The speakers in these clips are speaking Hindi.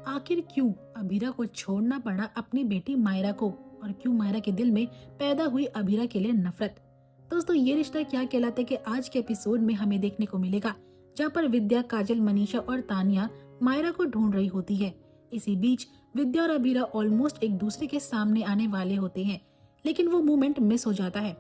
आखिर क्यों अभीरा को छोड़ना पड़ा अपनी बेटी मायरा को, और क्यों मायरा के दिल में पैदा हुई अभीरा के लिए नफरत। दोस्तों, ये रिश्ता क्या कहलाता है कि आज के एपिसोड में हमें देखने को मिलेगा, जहाँ पर विद्या, काजल, मनीषा और तानिया मायरा को ढूंढ रही होती है। इसी बीच विद्या और अभीरा ऑलमोस्ट एक दूसरे के सामने आने वाले होते हैं, लेकिन वो मोमेंट मिस हो जाता है।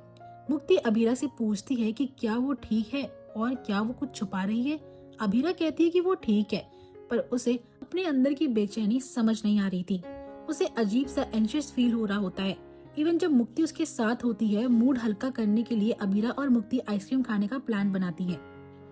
मुक्ति अभीरा से पूछती है कि क्या वो ठीक है और क्या वो कुछ छुपा रही है। अभीरा कहती है कि वो ठीक है, पर उसे अपने अंदर की बेचैनी समझ नहीं आ रही थी। उसे अजीब सा एंशियस फील हो रहा होता है। इवन जब मुक्ति उसके साथ होती है, मूड हल्का करने के लिए अभीरा और मुक्ति आइसक्रीम खाने का प्लान बनाती है।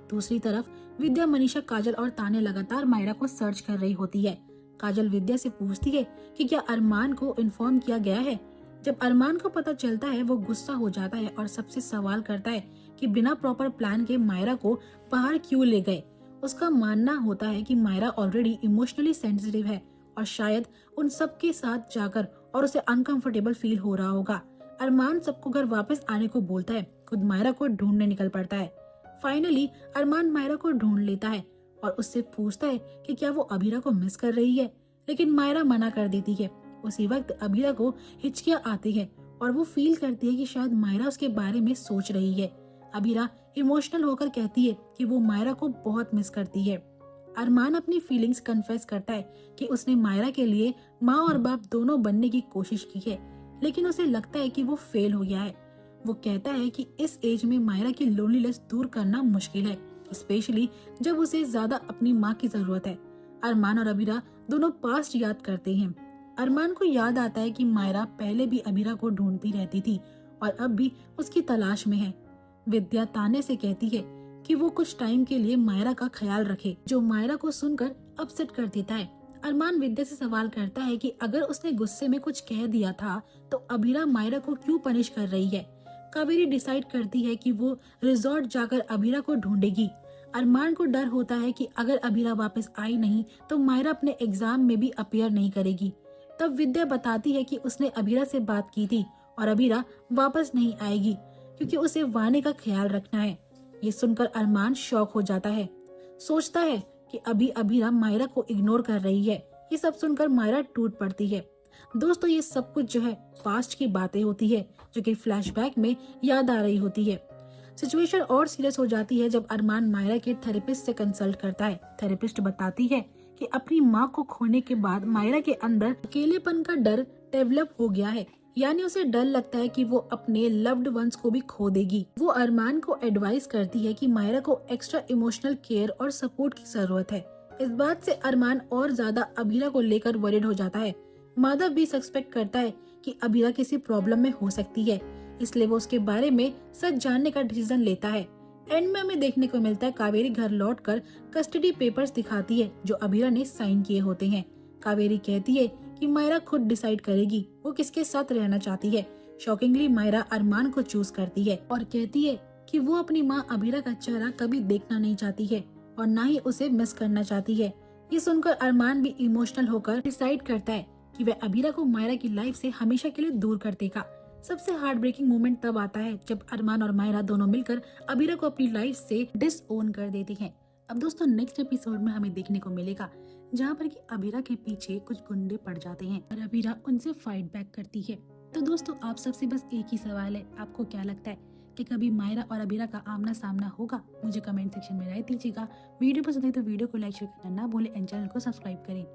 दूसरी तरफ विद्या, मनीषा, काजल और ताने लगातार मायरा को सर्च कर रही होती है। काजल विद्या से पूछती है कि क्या अरमान को इन्फॉर्म किया गया है। जब अरमान को पता चलता है, वो गुस्सा हो जाता है और सबसे सवाल करता है कि बिना प्रॉपर प्लान के मायरा को बाहर क्यों ले गए। उसका मानना होता है कि मायरा ऑलरेडी इमोशनली सेंसिटिव है और शायद उन सब के साथ जाकर और उसे अनकंफर्टेबल फील हो रहा होगा। अरमान सबको घर वापस आने को बोलता है, खुद मायरा को ढूंढने निकल पड़ता है। फाइनली अरमान मायरा को ढूंढ लेता है और उससे पूछता है कि क्या वो अभीरा को मिस कर रही है, लेकिन मायरा मना कर देती है। उसी वक्त अभीरा को हिचकियां आती है और वो फील करती है कि शायद मायरा उसके बारे में सोच रही है। अभीरा इमोशनल होकर कहती है कि वो मायरा को बहुत मिस करती है। अरमान अपनी फीलिंग्स कन्फेस करता है कि उसने मायरा के लिए माँ और बाप दोनों बनने की कोशिश की है, लेकिन उसे लगता है कि वो फेल हो गया है। वो कहता है कि इस एज में मायरा की लोनलीनेस दूर करना मुश्किल है, स्पेशली जब उसे ज्यादा अपनी माँ की जरूरत है। अरमान और अभीरा दोनों पास्ट याद करते हैं। अरमान को याद आता है कि मायरा पहले भी अभीरा को ढूंढती रहती थी और अब भी उसकी तलाश में है। विद्या ताने से कहती है कि वो कुछ टाइम के लिए मायरा का ख्याल रखे, जो मायरा को सुनकर अपसेट कर देता है। अरमान विद्या से सवाल करता है कि अगर उसने गुस्से में कुछ कह दिया था तो अभीरा मायरा को क्यों पनिश कर रही है। कावेरी डिसाइड करती है कि वो रिजॉर्ट जाकर अभीरा को ढूंढेगी। अरमान को डर होता है कि अगर अभीरा वापस आई नहीं तो मायरा अपने एग्जाम में भी अपीयर नहीं करेगी। तब विद्या बताती है कि उसने अभीरा से बात की थी और अभीरा वापस नहीं आएगी क्योंकि उसे वानी का ख्याल रखना है। ये सुनकर अरमान शॉक हो जाता है, सोचता है कि अभी अभीरा मायरा को इग्नोर कर रही है। ये सब सुनकर मायरा टूट पड़ती है। दोस्तों, ये सब कुछ जो है पास्ट की बातें होती है, जो कि फ्लैशबैक में याद आ रही होती है। सिचुएशन और सीरियस हो जाती है जब अरमान मायरा के थेरेपिस्ट से कंसल्ट करता है। थेरेपिस्ट बताती है कि अपनी माँ को खोने के बाद मायरा के अंदर अकेलेपन का डर डेवलप हो गया है, यानी उसे डर लगता है कि वो अपने लव्ड वंस को भी खो देगी। वो अरमान को एडवाइस करती है कि मायरा को एक्स्ट्रा इमोशनल केयर और सपोर्ट की जरूरत है। इस बात से अरमान और ज्यादा अभीरा को लेकर वरीड हो जाता है। माधव भी सस्पेक्ट करता है कि अभीरा किसी प्रॉब्लम में हो सकती है, इसलिए वो उसके बारे में सच जानने का डिसीजन लेता है। एंड में हमें देखने को मिलता है कावेरी घर लौटकर कस्टडी पेपर्स दिखाती है जो अभीरा ने साइन किए होते हैं। कावेरी कहती है कि मायरा खुद डिसाइड करेगी वो किसके साथ रहना चाहती है। शॉकिंगली मायरा अरमान को चूज करती है और कहती है कि वो अपनी माँ अभीरा का चेहरा कभी देखना नहीं चाहती है और ना ही उसे मिस करना चाहती है। ये सुनकर अरमान भी इमोशनल होकर डिसाइड करता है कि वह अभीरा को मायरा की लाइफ से हमेशा के लिए दूर कर देगा। सबसे हार्ट ब्रेकिंग मोमेंट तब आता है जब अरमान और मायरा दोनों मिलकर अभीरा को अपनी लाइफ से डिसओन कर देते हैं। अब दोस्तों, नेक्स्ट एपिसोड में हमें देखने को मिलेगा जहाँ पर कि अभीरा के पीछे कुछ गुंडे पड़ जाते हैं और अभीरा उनसे फाइट बैक करती है। तो दोस्तों, आप सबसे बस एक ही सवाल है, आपको क्या लगता है कि कभी मायरा और अभीरा का आमना सामना होगा? मुझे कमेंट सेक्शन में राय दीजिएगा। वीडियो पसंद है तो वीडियो को लाइक शेयर करना ना भूलें एंड चैनल को सब्सक्राइब करें।